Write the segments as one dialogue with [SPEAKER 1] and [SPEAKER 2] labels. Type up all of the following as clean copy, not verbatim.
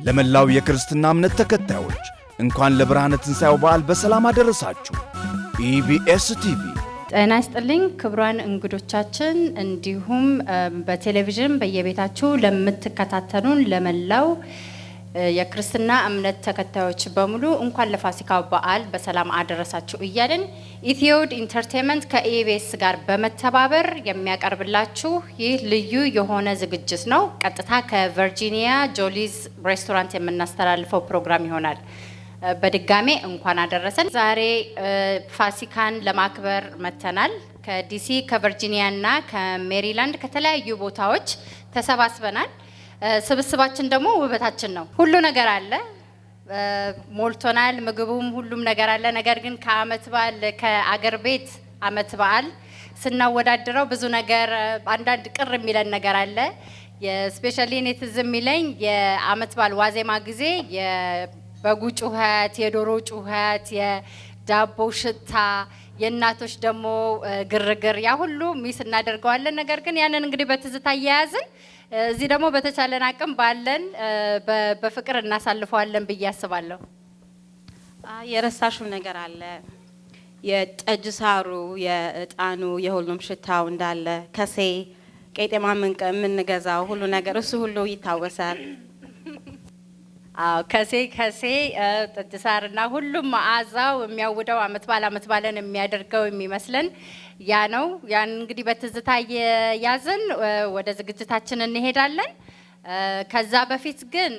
[SPEAKER 1] ለመላው የክርስትና እምነት ተከታዮች እንኳን ለብርሃነ ትንሣኤው በዓል በሰላም አደረሳችሁ። ኢቢኤስ ቲቪ
[SPEAKER 2] ጤና ይስጥልኝ ክቡራን እንግዶቻችን፣ እንዲሁም በቴሌቪዥን በየቤታችሁ ለምትከታተሉን ለመላው የክርስትና እምነት ተከታዮች በሙሉ እንኳን ለፋሲካው በዓል በሰላም አደረሳችሁ እያልን ኢትዮድ ኢንተርቴይንመንት ከኢቢኤስ ጋር በመተባበር የሚያቀርብላችሁ ይህ ልዩ የሆነ ዝግጅት ነው። ቀጥታ ከቨርጂኒያ ጆሊስ ሬስቶራንት የምናስተላልፈው ፕሮግራም ይሆናል። በድጋሜ እንኳን አደረሰን። ዛሬ ፋሲካን ለማክበር መተናል። ከዲሲ ከቨርጂኒያ እና ከሜሪላንድ ከተለያዩ ቦታዎች ተሰባስበናል። ስብስባችን ደግሞ ውበታችን ነው። ሁሉ ነገር አለ፣ ሞልቶናል። ምግቡም ሁሉም ነገር አለ። ነገር ግን ከአመት በዓል ከአገር ቤት አመት በዓል ስናወዳድረው ብዙ ነገር አንዳንድ ቅር የሚለን ነገር አለ። የስፔሻሊ እኔ ትዝ የሚለኝ የአመት በዓል ዋዜማ ጊዜ በጉ ጩኸት፣ የዶሮ ጩኸት፣ የዳቦ ሽታ፣ የእናቶች ደግሞ ግርግር ያ ሁሉ ሚስ እናደርገዋለን። ነገር ግን ያንን እንግዲህ በትዝታ እያያዝን እዚህ ደግሞ በተቻለን አቅም ባለን በፍቅር እናሳልፈዋለን ብዬ አስባለሁ።
[SPEAKER 3] የረሳሽው ነገር አለ። የጠጅ ሳሩ፣ የእጣኑ፣ የሁሉም ሽታው እንዳለ ከሴ ቄጤማ የምንገዛው ሁሉ ነገር እሱ ሁሉ ይታወሳል።
[SPEAKER 2] ከሴ ጠጅ ሳርና ሁሉም መዓዛው የሚያውደው አመት ባለን የሚያደርገው የሚመስለን ያ ነው። ያን እንግዲህ በትዝታ እየያዝን ወደ ዝግጅታችን እንሄዳለን። ከዛ በፊት ግን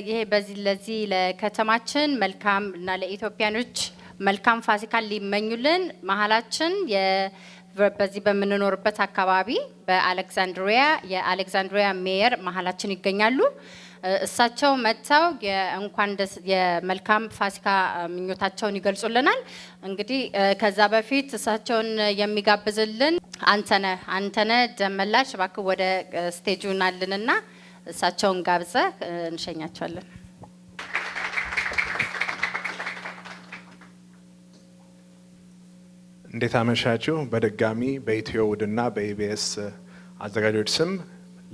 [SPEAKER 2] ይሄ ለዚህ ለከተማችን መልካም እና ለኢትዮጵያኖች መልካም ፋሲካን ሊመኙልን መሀላችን በዚህ በምንኖርበት አካባቢ በአሌክዛንድሪያ የአሌክዛንድሪያ ሜየር መሀላችን ይገኛሉ። እሳቸው መጥተው እንኳን የመልካም ፋሲካ ምኞታቸውን ይገልጹልናል። እንግዲህ ከዛ በፊት እሳቸውን የሚጋብዝልን አንተነህ ደመላሽ እባክህ ወደ ስቴጁ ናልንና እሳቸውን ጋብዘህ እንሸኛቸዋለን።
[SPEAKER 4] እንዴት አመሻችሁ። በድጋሚ በኢትዮውድና በኢቢኤስ አዘጋጆች ስም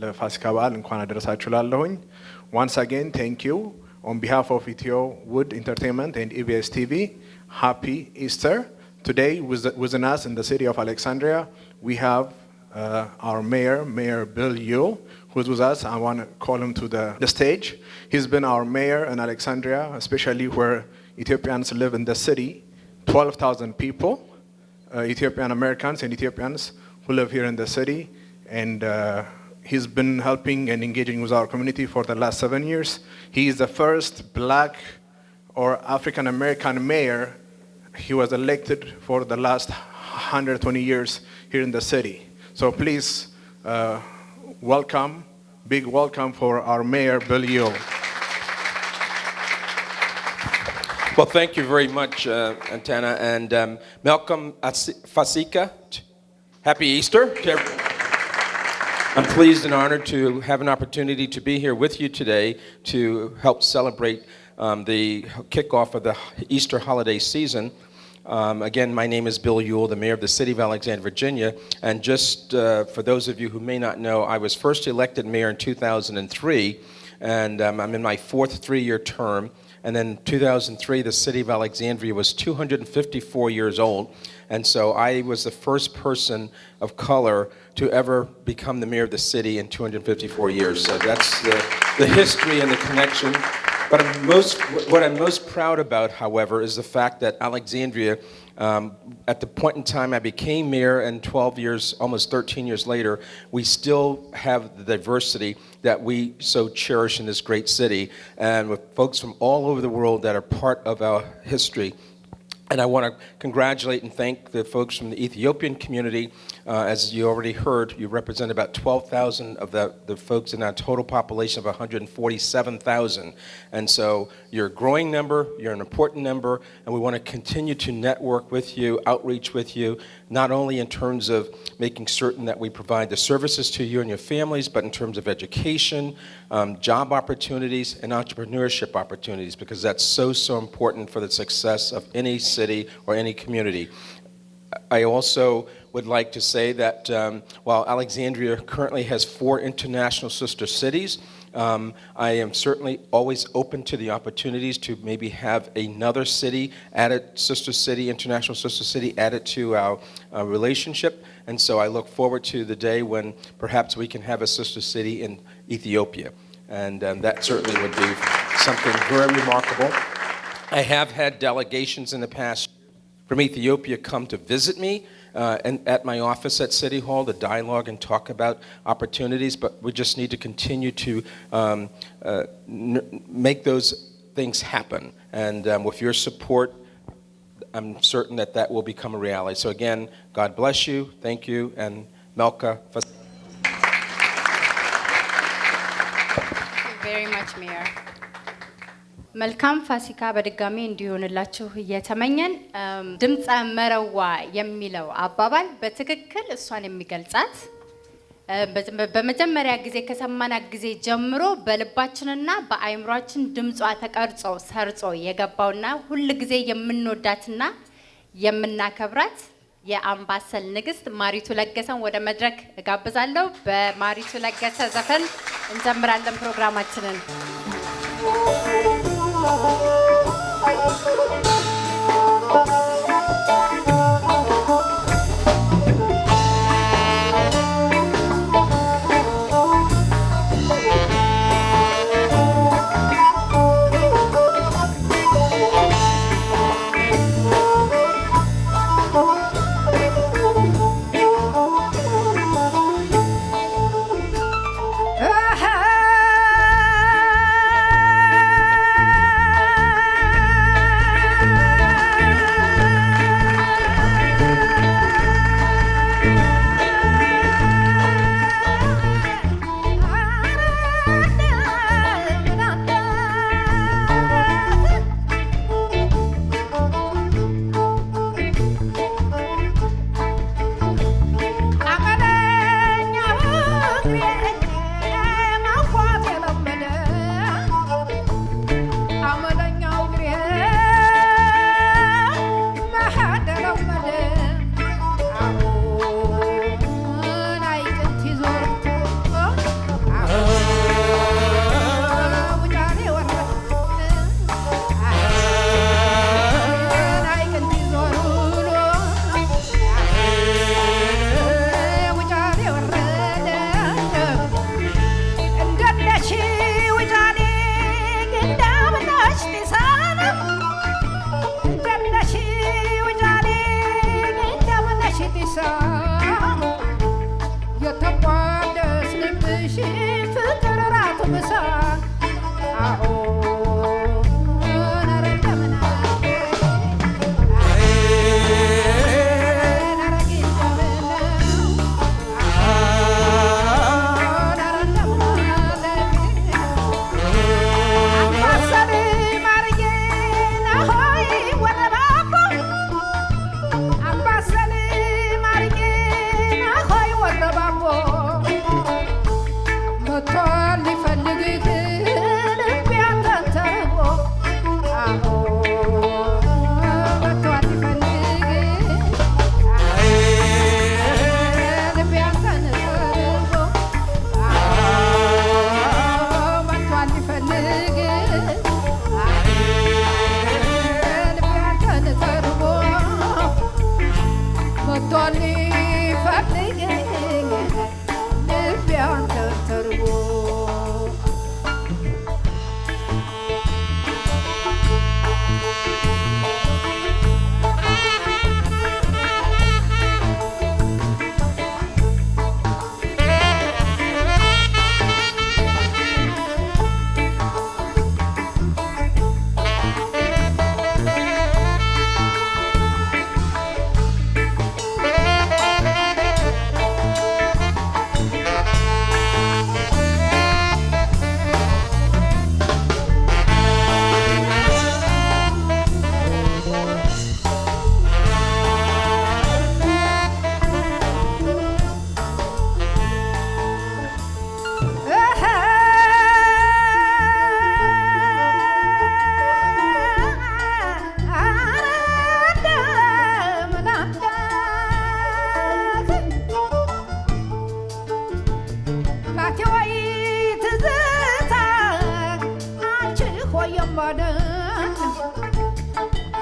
[SPEAKER 4] ለፋሲካ በዓል እንኳን አደረሳችሁ ላለሁኝ። Once again, thank you. On behalf of Ethiowood Entertainment and EBS TV, happy Easter. Today, within us in the city of Alexandria, we have our Mayor Bill Yule, who is with us. I want to call him to the stage. He's been our mayor in Alexandria, especially where Ethiopians live in the city, 12,000 people, Ethiopian Americans and Ethiopians who live here in the city. And he's been helping and engaging with our community for the last 7 years. He is the first black or African American mayor. He was elected for the last 120 years here in the city. So please big welcome for our mayor, Bill Yule.
[SPEAKER 5] Well, thank you very much, Antana, and Malcolm Fasika. Happy Easter. I'm pleased and honored to have an opportunity to be here with you today to help celebrate the kickoff of the Easter holiday season. Again, my name is Bill Yule, the mayor of the city of Alexandria, Virginia. And just for those of you who may not know, I was first elected mayor in 2003, and I'm in my fourth 3-year term. And then 2003, the city of Alexandria was 254 years old. And so I was the first person of color to ever become the mayor of the city in 254 years. So that's the history and the connection. But what I'm most proud about, however, is the fact that Alexandria, at the point in time I became mayor and 12 years, almost 13 years later, we still have the diversity that we so cherish in this great city, and with folks from all over the world that are part of our history. And I want to congratulate and thank the folks from the Ethiopian community. As you already heard, you represent about 12,000 of the folks in our total population of 147,000. And so you're a growing number, you're an important number, and we want to continue to network with you, outreach with you, not only in terms of making certain that we provide the services to you and your families, but in terms of education, job opportunities, and entrepreneurship opportunities, because that's so important for the success of any city or any community. I also would like to say that while Alexandria currently has 4 international sister cities, I am certainly always open to the opportunities to maybe have another city added, international sister city added to our relationship. And so I look forward to the day when perhaps we can have a sister city in Ethiopia. And that certainly would be something very remarkable. I have had delegations in the past from Ethiopia come to visit me and at my office at City Hall to dialogue and talk about opportunities, but we just need to continue to make those things happen. And with your support, I'm certain that that will become a reality. So again, God bless you, thank you, and Melka.
[SPEAKER 2] Thank you very much, Mayor. መልካም ፋሲካ በድጋሚ እንዲሆንላችሁ እየተመኘን ድምጸ መረዋ የሚለው አባባል በትክክል እሷን የሚገልጻት በመጀመሪያ ጊዜ ከሰማናት ጊዜ ጀምሮ በልባችንና በአይምሯችን ድምጿ ተቀርጾ ሰርጾ የገባውና ሁሉ ጊዜ የምንወዳትና የምናከብራት የአምባሰል ንግስት ማሪቱ ለገሰን ወደ መድረክ እጋብዛለሁ። በማሪቱ ለገሰ ዘፈን እንጀምራለን ፕሮግራማችንን።
[SPEAKER 6] Totally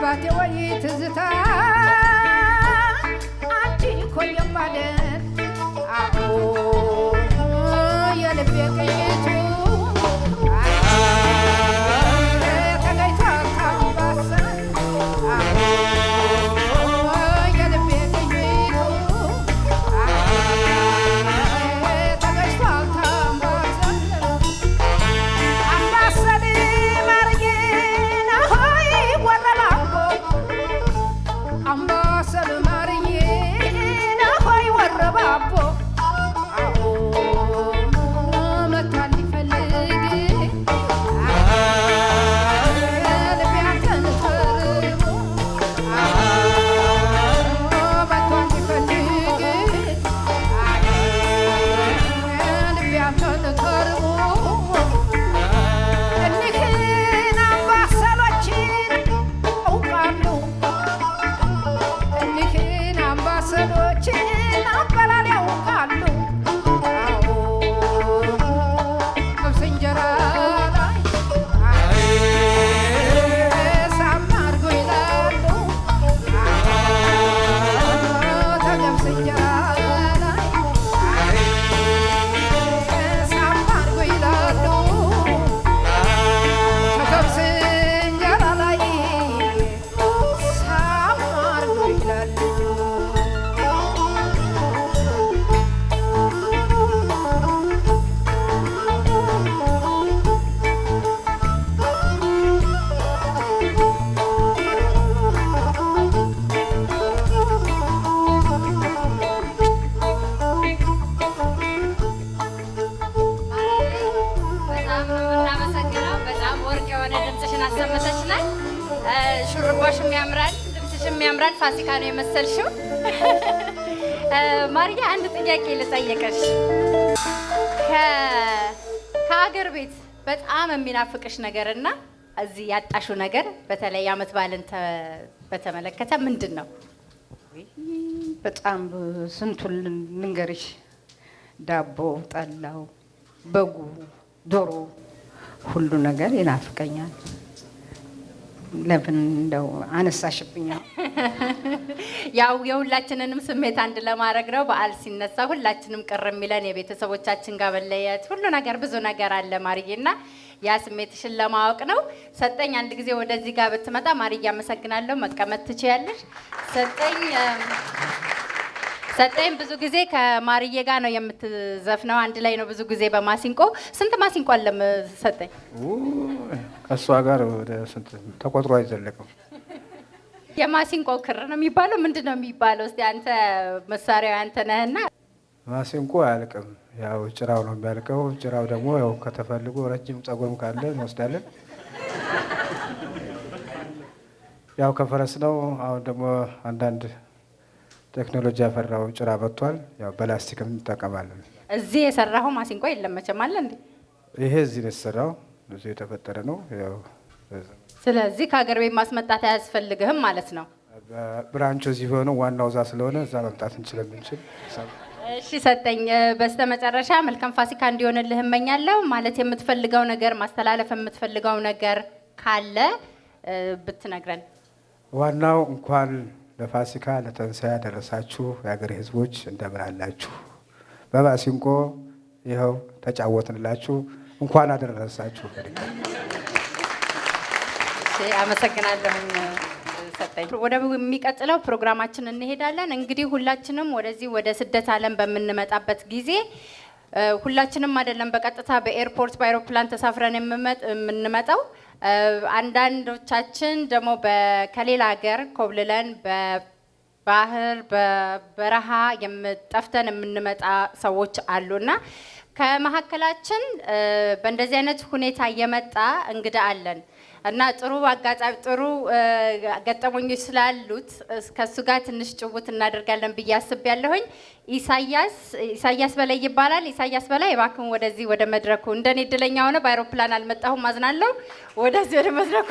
[SPEAKER 6] አባቴ ወይ ትዝታ አንቺ እኮ የማደር አዎ የልቤ ቅኝቱ ተገኝቷል ካምባሰል አዎ የልቤ ቅኝቱ ተገኝቷል ካምባሰል አምባሰል ማርዬን ሆይ ወረባቦ አምባሰል ማርዬን ሆይ ወረባቦ አዎ መቷል ሊፈልግ ልቤ አንተን ተርቦ መቷል ሊፈልግ ልቤ አንተን ተርቦ እኒህን አምባሰሎችን አውቃለሁ እኒህን አምባሰሎችን አበላል ያውቃሉ አዎ ጥብስ እንጀራ ላይ ሳም አድርጎ ይላሉ ተገብስ እንጀራ ላይ ሳም አድርጎ ይላሉ ተገብስ እንጀራ ላይ ሳም አድርጎ ይላሉ
[SPEAKER 2] በጣም ነው የምናመሰግነው። በጣም ወርቅ የሆነ ድምፅሽን አሰምተሽናል። ሹርባሽም ያምራል፣ ልብስሽም ያምራል። ፋሲካ ነው የመሰልሽው። ማርያ አንድ ጥያቄ ልጠይቅሽ። ከሀገር ቤት በጣም የሚናፍቅሽ ነገርና እዚህ ያጣሽው ነገር በተለይ ዓመት በዓልን በተመለከተ ምንድን ነው?
[SPEAKER 6] በጣም ስንቱን ልንገርሽ። ዳቦ፣ ጠላው፣ በጉ፣ ዶሮ ሁሉ ነገር ይናፍቀኛል። ለምን እንደው አነሳሽብኛል?
[SPEAKER 2] ያው የሁላችንንም ስሜት አንድ ለማድረግ ነው። በዓል ሲነሳ ሁላችንም ቅር የሚለን የቤተሰቦቻችን ጋር መለየት ሁሉ ነገር ብዙ ነገር አለ ማርዬና ያ ስሜትሽን ለማወቅ ነው። ሰጠኝ አንድ ጊዜ ወደዚህ ጋር ብትመጣ ማርዬ አመሰግናለሁ። መቀመጥ ትችያለሽ። ሰጠኝ ብዙ ጊዜ ከማርዬ ጋር ነው የምትዘፍነው። አንድ ላይ ነው ብዙ ጊዜ በማሲንቆ። ስንት ማሲንቆ አለም ሰጠኝ?
[SPEAKER 7] ከእሷ ጋር ወደ ስንት ተቆጥሮ አይዘለቅም።
[SPEAKER 2] የማሲንቆ ክር ነው የሚባለው? ምንድን ነው የሚባለው? እስቲ አንተ መሳሪያው አንተ ነህና።
[SPEAKER 7] ማሲንቆ አያልቅም፣ ያው ጭራው ነው የሚያልቀው። ጭራው ደግሞ ያው ከተፈልጎ ረጅም ጸጉርም ካለ እንወስዳለን። ያው ከፈረስ ነው። አሁን ደግሞ አንዳንድ ቴክኖሎጂ ያፈራው ጭራ መጥቷል። ያው በላስቲክም እንጠቀማለን።
[SPEAKER 2] እዚህ የሰራኸው ማሲንቆ የለም መቼም አለ እንዴ?
[SPEAKER 7] ይሄ እዚህ ነው የተሰራው፣ እዚህ የተፈጠረ ነው። ያው
[SPEAKER 2] ስለዚህ ከሀገር ቤት ማስመጣት አያስፈልግህም ማለት ነው።
[SPEAKER 7] ብራንቹ እዚህ ሆነው ዋናው እዛ ስለሆነ እዛ መምጣት እንችላለን።
[SPEAKER 2] እሺ ሰጠኝ፣ በስተመጨረሻ መልካም ፋሲካ እንዲሆንልህ እመኛለሁ። ማለት የምትፈልገው ነገር ማስተላለፍ የምትፈልገው ነገር ካለ ብትነግረን።
[SPEAKER 7] ዋናው እንኳን ለፋሲካ ለተንሳኤ ያደረሳችሁ የሀገሬ ሕዝቦች እንደምን አላችሁ? በማሲንቆ ይኸው ተጫወትንላችሁ። እንኳን አደረሳችሁ።
[SPEAKER 2] አመሰግናለሁ ሰጠኝ። ወደሚቀጥለው ፕሮግራማችን እንሄዳለን። እንግዲህ ሁላችንም ወደዚህ ወደ ስደት ዓለም በምንመጣበት ጊዜ ሁላችንም አይደለም በቀጥታ በኤርፖርት በአይሮፕላን ተሳፍረን የምንመጣው። አንዳንዶቻችን ደግሞ ከሌላ ሀገር ኮብልለን በባህር በበረሃ ጠፍተን የምንመጣ ሰዎች አሉና ከመሀከላችን በእንደዚህ አይነት ሁኔታ የመጣ እንግዳ አለን እና ጥሩ አጋጣሚ ጥሩ ገጠመኞች ስላሉት ከሱ ጋር ትንሽ ጭውውት እናደርጋለን ብዬ አስቤያለሁኝ። ኢሳያስ በላይ ይባላል። ኢሳያስ በላይ እባክህን ወደዚህ ወደ መድረኩ። እንደኔ እድለኛ ሆነ በአይሮፕላን አልመጣሁም፣ አዝናለሁ። ወደዚህ ወደ መድረኩ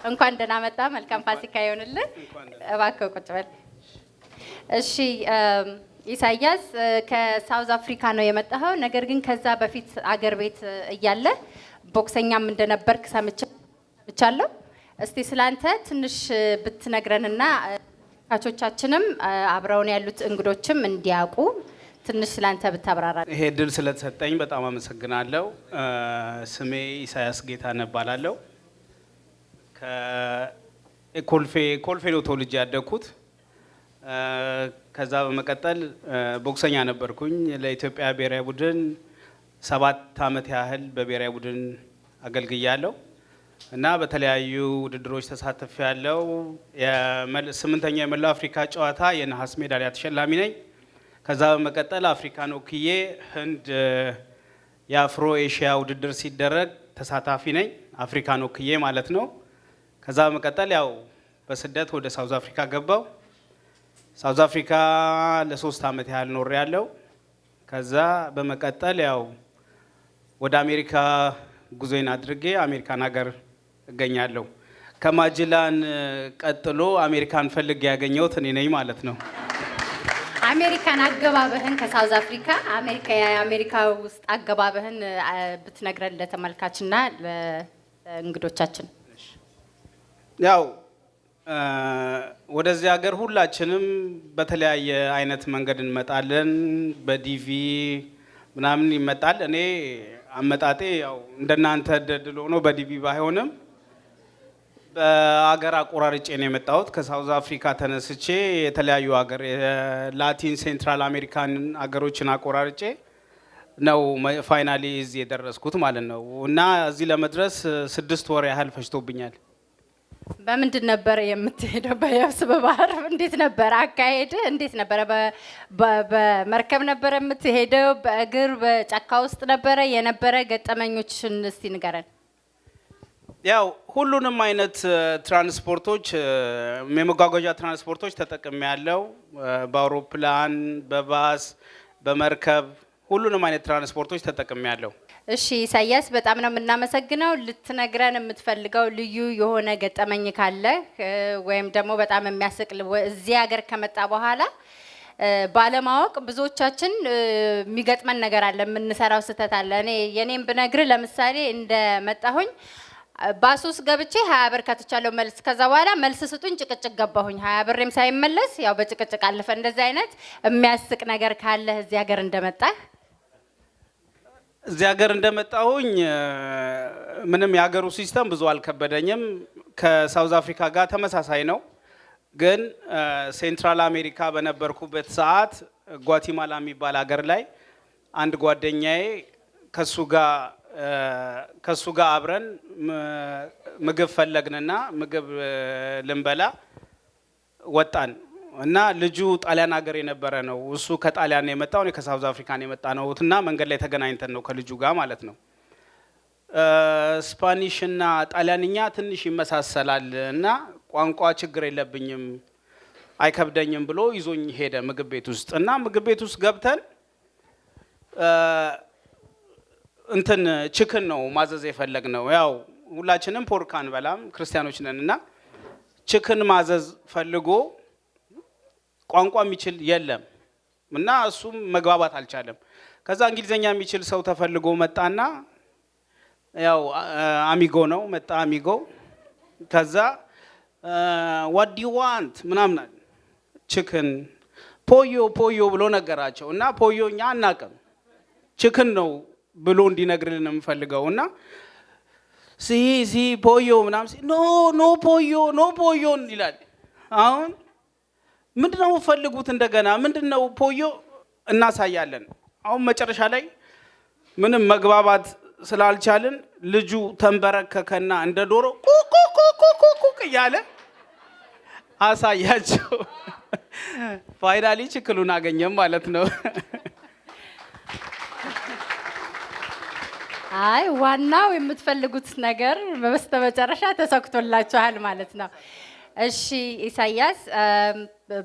[SPEAKER 2] እንኳን ደህና መጣ። መልካም ፋሲካ ይሆንልን። እባክህ ቁጭ በል። እሺ ኢሳያስ ከሳውዝ አፍሪካ ነው የመጣኸው። ነገር ግን ከዛ በፊት አገር ቤት እያለ ቦክሰኛም እንደነበርክ ሰምቻለሁ። እስቲ ስላንተ ትንሽ ብትነግረንና ካቾቻችንም አብረውን ያሉት እንግዶችም እንዲያውቁ ትንሽ ስላንተ ብታብራራ።
[SPEAKER 8] ይሄ ድል ስለተሰጠኝ በጣም አመሰግናለሁ። ስሜ ኢሳያስ ጌታነህ እባላለሁ። ኮልፌ ነው ተወልጄ ያደግኩት። ከዛ በመቀጠል ቦክሰኛ ነበርኩኝ። ለኢትዮጵያ ብሔራዊ ቡድን 7 ዓመት ያህል በብሔራዊ ቡድን አገልግያለሁ እና በተለያዩ ውድድሮች ተሳትፌያለሁ። የ8ኛው የመላው አፍሪካ ጨዋታ የነሐስ ሜዳሊያ ተሸላሚ ነኝ። ከዛ በመቀጠል አፍሪካን ወክዬ ህንድ የአፍሮ ኤሽያ ውድድር ሲደረግ ተሳታፊ ነኝ። አፍሪካን ወክዬ ማለት ነው። ከዛ በመቀጠል ያው በስደት ወደ ሳውዝ አፍሪካ ገባው። ሳውዝ አፍሪካ ለ3 ዓመት ያህል ኖሬ ያለው። ከዛ በመቀጠል ያው ወደ አሜሪካ ጉዞዬን አድርጌ አሜሪካን ሀገር እገኛለሁ። ከማጅላን ቀጥሎ አሜሪካን ፈልጌ ያገኘሁት እኔ ነኝ ማለት ነው።
[SPEAKER 2] አሜሪካን አገባበህን ከሳውዝ አፍሪካ የአሜሪካ ውስጥ አገባበህን ብትነግረን ለተመልካችና ለእንግዶቻችን።
[SPEAKER 8] ያው ወደዚህ ሀገር ሁላችንም በተለያየ አይነት መንገድ እንመጣለን። በዲቪ ምናምን ይመጣል። እኔ አመጣጤ ያው እንደናንተ ደድሎ ነው፣ በዲቪ ባይሆንም በአገር አቆራርጬ ነው የመጣሁት። ከሳውዝ አፍሪካ ተነስቼ የተለያዩ ሀገር የላቲን ሴንትራል አሜሪካን ሀገሮችን አቆራርጬ ነው ፋይናሊ እዚህ የደረስኩት ማለት ነው። እና እዚህ ለመድረስ 6 ወር ያህል ፈጅቶብኛል።
[SPEAKER 2] በምንድን ነበር የምትሄደው? በየብስ በባህር? እንዴት ነበር አካሄድ? እንዴት ነበር? በመርከብ ነበር የምትሄደው? በእግር በጫካ ውስጥ ነበረ የነበረ? ገጠመኞችን እስቲ ንገረን።
[SPEAKER 8] ያው ሁሉንም አይነት ትራንስፖርቶች የመጓጓዣ ትራንስፖርቶች ተጠቅሜ ያለው በአውሮፕላን፣ በባስ፣ በመርከብ ሁሉንም አይነት ትራንስፖርቶች ተጠቅሜ ያለው።
[SPEAKER 2] እሺ ኢሳያስ በጣም ነው የምናመሰግነው። ልትነግረን የምትፈልገው ልዩ የሆነ ገጠመኝ ካለ ወይም ደግሞ በጣም የሚያስቅ እዚህ ሀገር ከመጣ በኋላ ባለማወቅ ብዙዎቻችን የሚገጥመን ነገር አለ፣ የምንሰራው ስህተት አለ። እኔ የኔም ብነግር ለምሳሌ እንደመጣሁኝ ባስ ውስጥ ገብቼ 20 ብር ከትቻለሁ መልስ። ከዛ በኋላ መልስ ስጡኝ ጭቅጭቅ ገባሁኝ። 20 ብርም ሳይመለስ ያው በጭቅጭቅ አለፈ። እንደዚህ አይነት የሚያስቅ ነገር ካለ እዚህ ሀገር እንደመጣህ?
[SPEAKER 8] እዚህ ሀገር እንደመጣሁኝ ምንም የሀገሩ ሲስተም ብዙ አልከበደኝም። ከሳውዝ አፍሪካ ጋር ተመሳሳይ ነው። ግን ሴንትራል አሜሪካ በነበርኩበት ሰዓት ጓቲማላ የሚባል ሀገር ላይ አንድ ጓደኛዬ ከሱ ጋር አብረን ምግብ ፈለግንና ምግብ ልንበላ ወጣን እና ልጁ ጣሊያን ሀገር የነበረ ነው። እሱ ከጣሊያን የመጣው፣ እኔ ከሳውዝ አፍሪካ የመጣ ነው እና መንገድ ላይ ተገናኝተን ነው ከልጁ ጋር ማለት ነው። ስፓኒሽ እና ጣሊያንኛ ትንሽ ይመሳሰላል እና ቋንቋ ችግር የለብኝም አይከብደኝም ብሎ ይዞኝ ሄደ ምግብ ቤት ውስጥ እና ምግብ ቤት ውስጥ ገብተን እንትን ቺክን ነው ማዘዝ የፈለግነው። ያው ሁላችንም ፖርክ አንበላም ክርስቲያኖች ነን እና ቺክን ማዘዝ ፈልጎ ቋንቋ የሚችል የለም እና እሱም መግባባት አልቻለም። ከዛ እንግሊዘኛ የሚችል ሰው ተፈልጎ መጣና ያው አሚጎ ነው መጣ አሚጎ። ከዛ what do you want ምናምን ቺክን ፖዮ ብሎ ነገራቸው እና ፖዮኛ አናውቅም ቺክን ነው ብሎ እንዲነግርልን የምፈልገው እና ሲ ፖዮ ምናምን ኖ ፖዮ ይላል። አሁን ምንድነው ፈልጉት እንደገና ምንድነው ፖዮ እናሳያለን። አሁን መጨረሻ ላይ ምንም መግባባት ስላልቻልን ልጁ ተንበረከከና እንደ ዶሮ ኩኩኩኩኩ እያለ አሳያቸው። ፋይናሊ ችክሉን አገኘም ማለት ነው።
[SPEAKER 2] አይ ዋናው የምትፈልጉት ነገር በስተመጨረሻ ተሳክቶላችኋል ማለት ነው። እሺ ኢሳያስ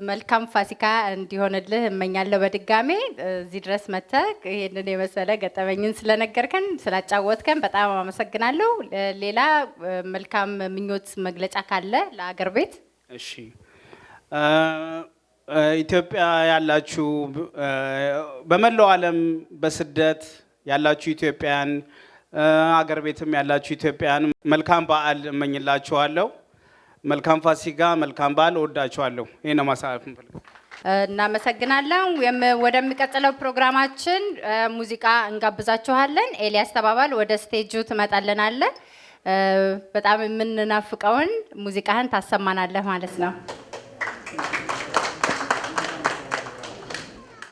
[SPEAKER 2] መልካም ፋሲካ እንዲሆንልህ እመኛለሁ። በድጋሜ እዚህ ድረስ መጥተህ ይሄንን የመሰለ ገጠመኝን ስለነገርከን ስላጫወትከን በጣም አመሰግናለሁ። ሌላ መልካም ምኞት መግለጫ ካለ ለአገር ቤት?
[SPEAKER 8] እሺ ኢትዮጵያ ያላችሁ በመላው ዓለም በስደት ያላችሁ ኢትዮጵያን አገር ቤትም ያላችሁ ኢትዮጵያን መልካም በዓል እመኝላችኋለሁ። መልካም ፋሲካ፣ መልካም በዓል። እወዳችኋለሁ። ይሄ ነው ማሳለፍ እንፈልገው።
[SPEAKER 2] እናመሰግናለን። ወደሚቀጥለው ፕሮግራማችን ሙዚቃ እንጋብዛችኋለን። ኤልያስ ተባባል ወደ ስቴጁ ትመጣልናለህ። በጣም የምንናፍቀውን ሙዚቃህን ታሰማናለህ ማለት ነው።